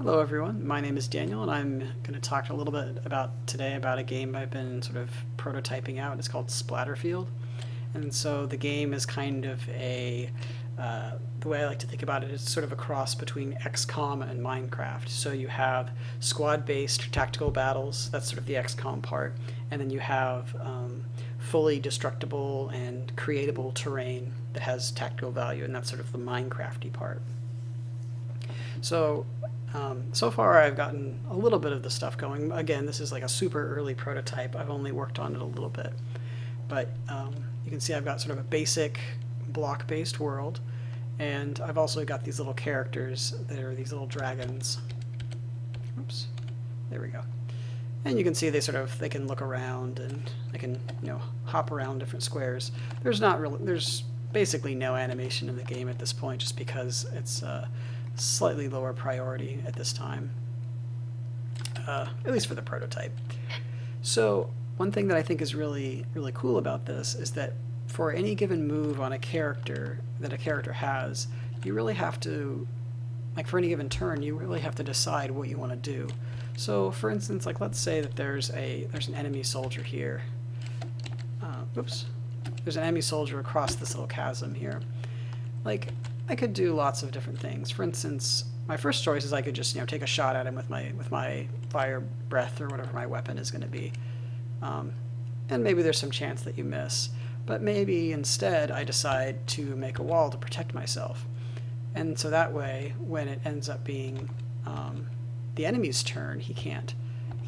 Hello everyone, my name is Daniel and I'm going to talk a little bit today about a game I've been sort of prototyping out. It's called Splatterfield. And so the game is kind of the way I like to think about it is sort of a cross between XCOM and Minecraft. So you have squad-based tactical battles, that's sort of the XCOM part, and then you have fully destructible and creatable terrain that has tactical value, and that's sort of the Minecrafty part. So far I've gotten a little bit of the stuff going. Again, this is like a super early prototype. I've only worked on it a little bit. But you can see I've got sort of a basic block-based world, and I've also got these little characters that are these little dragons. Oops, there we go. And you can see they can look around and they can hop around different squares. There's basically no animation in the game at this point, just because it's slightly lower priority at this time, at least for the prototype. So one thing that I think is really cool about this is that for any given move on a character that a character has, you really have to, like for any given turn, you really have to decide what you want to do. So for instance, like let's say that there's an enemy soldier here. Oops. There's an enemy soldier across this little chasm here. Like, I could do lots of different things. For instance, my first choice is I could just take a shot at him with my fire breath or whatever my weapon is going to be, and maybe there's some chance that you miss. But maybe instead I decide to make a wall to protect myself, and so that way when it ends up being the enemy's turn, he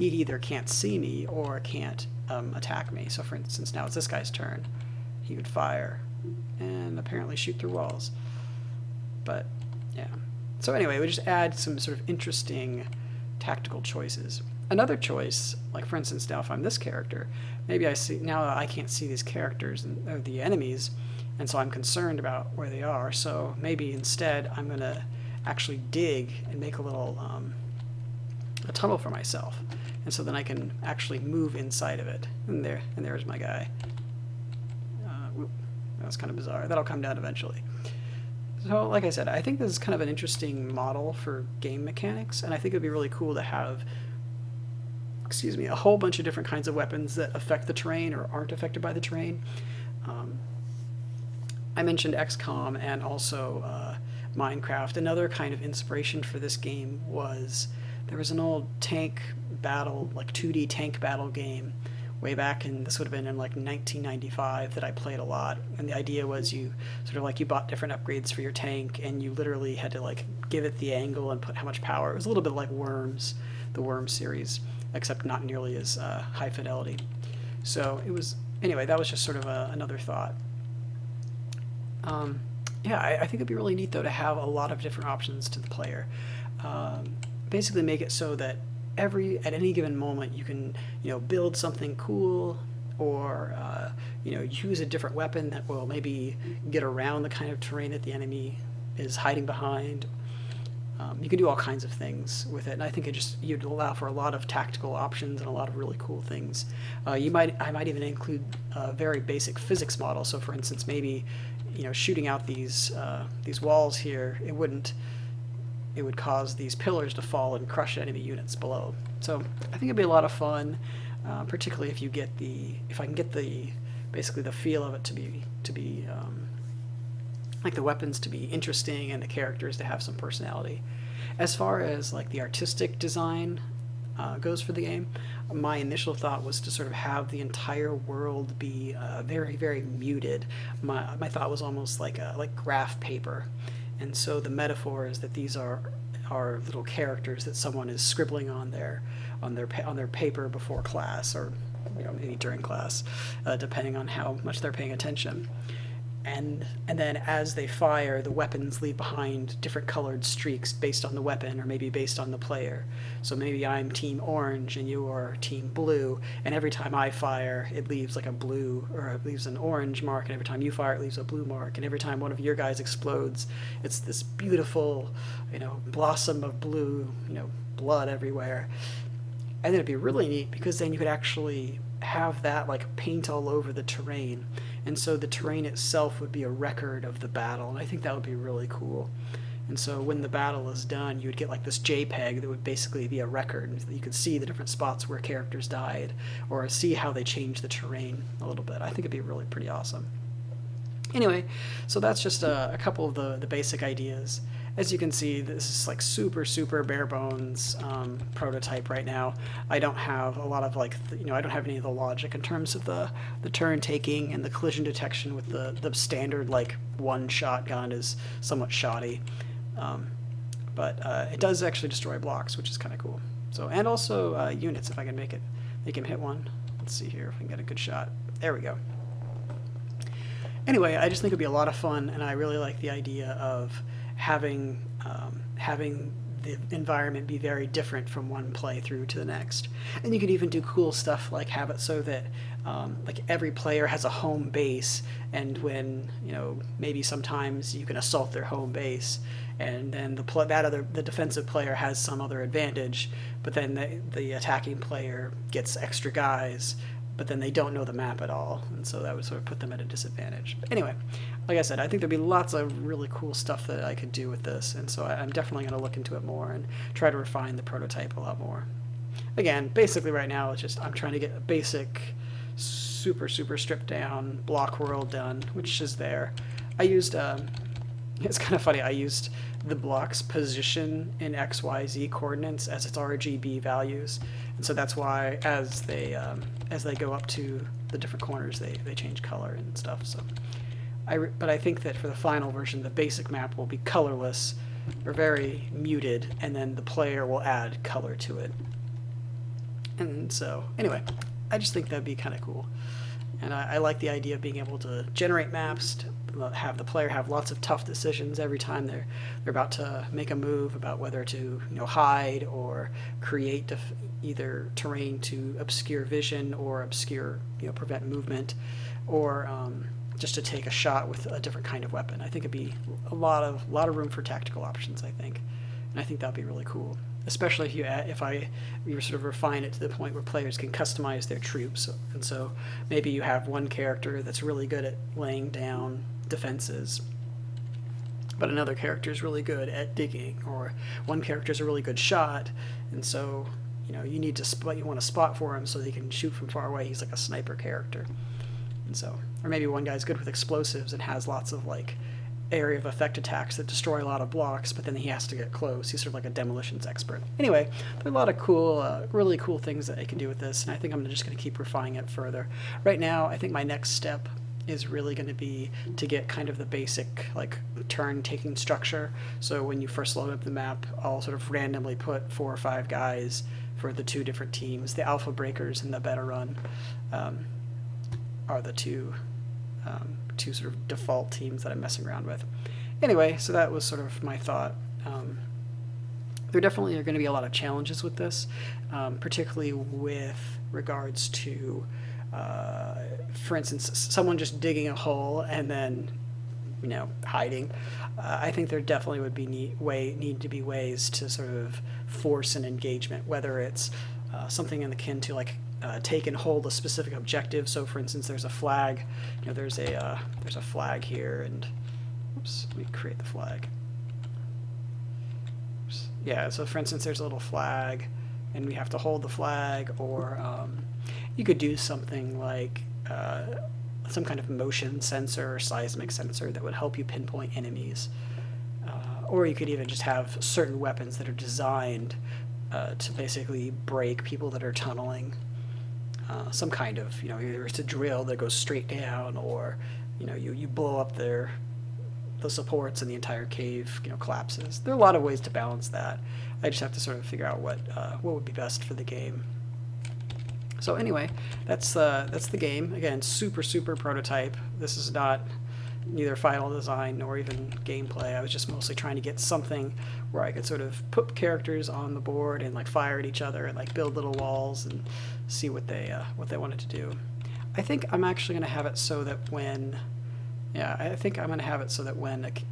either can't see me or can't attack me. So for instance, now it's this guy's turn. He would fire and apparently shoot through walls. But yeah. So anyway, we just add some sort of interesting tactical choices. Another choice, like for instance, now if I'm this character, maybe now I can't see these characters or the enemies, and so I'm concerned about where they are. So maybe instead I'm going to actually dig and make a little a tunnel for myself, and so then I can actually move inside of it. And there's my guy. That was kind of bizarre. That'll come down eventually. So, like I said, I think this is kind of an interesting model for game mechanics, and I think it'd be really cool to have, a whole bunch of different kinds of weapons that affect the terrain or aren't affected by the terrain. I mentioned XCOM and also Minecraft. Another kind of inspiration for this game was there was an old tank battle, like 2D tank battle game way back in, this would have been in like 1995, that I played a lot. And the idea was you bought different upgrades for your tank, and you literally had to like give it the angle and put how much power. It was a little bit like Worms, the Worms series, except not nearly as high fidelity. So it was, anyway, that was just sort of another thought. Yeah, I think it'd be really neat though to have a lot of different options to the player. Basically make it so that at any given moment you can build something cool, or use a different weapon that will maybe get around the kind of terrain that the enemy is hiding behind. You can do all kinds of things with it, and I think you'd allow for a lot of tactical options and a lot of really cool things. I might even include a very basic physics model. So for instance, maybe shooting out these walls here, it would cause these pillars to fall and crush enemy units below. So I think it'd be a lot of fun, particularly if I can get basically the feel of it to be like the weapons to be interesting and the characters to have some personality. As far as like the artistic design goes for the game, my initial thought was to sort of have the entire world be very, very muted. My thought was almost like graph paper. And so the metaphor is that these are little characters that someone is scribbling on their paper before class, or maybe during class, depending on how much they're paying attention. And then as they fire, the weapons leave behind different colored streaks based on the weapon, or maybe based on the player. So maybe I'm team orange and you are team blue, and every time I fire it leaves like a blue, or it leaves an orange mark, and every time you fire it leaves a blue mark, and every time one of your guys explodes it's this beautiful blossom of blue, blood everywhere. And then it'd be really neat because then you could actually have that like paint all over the terrain, and so the terrain itself would be a record of the battle, and I think that would be really cool. And so when the battle is done, you would get like this JPEG that would basically be a record. You could see the different spots where characters died, or see how they changed the terrain a little bit. I think it'd be really pretty awesome. Anyway, so that's just a couple of the basic ideas. As you can see, this is like super bare bones prototype right now. I don't have a lot of like, I don't have any of the logic in terms of the turn taking and the collision detection with the standard like one-shot gun is somewhat shoddy. But it does actually destroy blocks, which is kind of cool. So, and also units, if I can make him hit one. Let's see here if I can get a good shot. There we go. Anyway, I just think it'd be a lot of fun, and I really like the idea of having the environment be very different from one playthrough to the next. And you could even do cool stuff like have it so that like every player has a home base, and when maybe sometimes you can assault their home base, and then the defensive player has some other advantage, but then the attacking player gets extra guys, but then they don't know the map at all, and so that would sort of put them at a disadvantage. But anyway, like I said, I think there'd be lots of really cool stuff that I could do with this, and so I'm definitely going to look into it more and try to refine the prototype a lot more. Again, basically right now it's just I'm trying to get a basic, super stripped down block world done, which is there. I used it's kind of funny, I used the block's position in XYZ coordinates as its RGB values, and so that's why as they go up to the different corners they change color and stuff. So but I think that for the final version the basic map will be colorless or very muted, and then the player will add color to it. And so anyway, I just think that'd be kind of cool, and I like the idea of being able to generate maps, have the player have lots of tough decisions every time they're about to make a move about whether to hide or create either terrain to obscure vision or prevent movement, or just to take a shot with a different kind of weapon. I think it'd be a lot of room for tactical options, I think, and I think that'd be really cool. Especially if you sort of refine it to the point where players can customize their troops, and so maybe you have one character that's really good at laying down defenses, but another character is really good at digging, or one character is a really good shot, and so you want to spot for him so that he can shoot from far away. He's like a sniper character, and so, or maybe one guy's good with explosives and has lots of like area of effect attacks that destroy a lot of blocks, but then he has to get close. He's sort of like a demolitions expert. Anyway, there are a lot of cool, really cool things that I can do with this, and I think I'm just going to keep refining it further. Right now, I think my next step is really going to be to get kind of the basic like turn-taking structure. So when you first load up the map, I'll sort of randomly put 4 or 5 guys for the 2 different teams. The Alpha Breakers and the Beta Run are the two sort of default teams that I'm messing around with. Anyway, so that was sort of my thought. There definitely are going to be a lot of challenges with this, particularly with regards to, for instance, someone just digging a hole and then, hiding. I think there definitely would be need to be ways to sort of force an engagement, whether it's something akin to like take and hold a specific objective. So for instance, there's a flag, there's a flag here, and oops, let me create the flag. Oops. Yeah, so for instance, there's a little flag and we have to hold the flag, or you could do something like some kind of motion sensor or seismic sensor that would help you pinpoint enemies, or you could even just have certain weapons that are designed to basically break people that are tunneling. Some kind of, either it's a drill that goes straight down, or, you blow up the supports and the entire cave, collapses. There are a lot of ways to balance that. I just have to sort of figure out what would be best for the game. So anyway, that's the game. Again, super prototype. This is not neither final design nor even gameplay. I was just mostly trying to get something where I could sort of put characters on the board and like fire at each other and like build little walls and see what they wanted to do. I think I'm actually going to have it so that when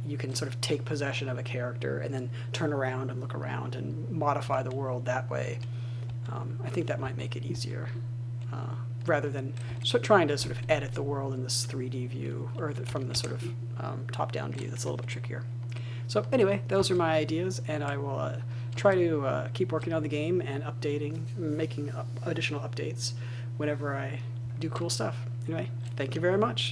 you can sort of take possession of a character and then turn around and look around and modify the world that way. I think that might make it easier, rather than trying to sort of edit the world in this 3D view, or from the sort of top-down view. That's a little bit trickier. So anyway, those are my ideas, and I will try to keep working on the game and making additional updates whenever I do cool stuff. Anyway, thank you very much.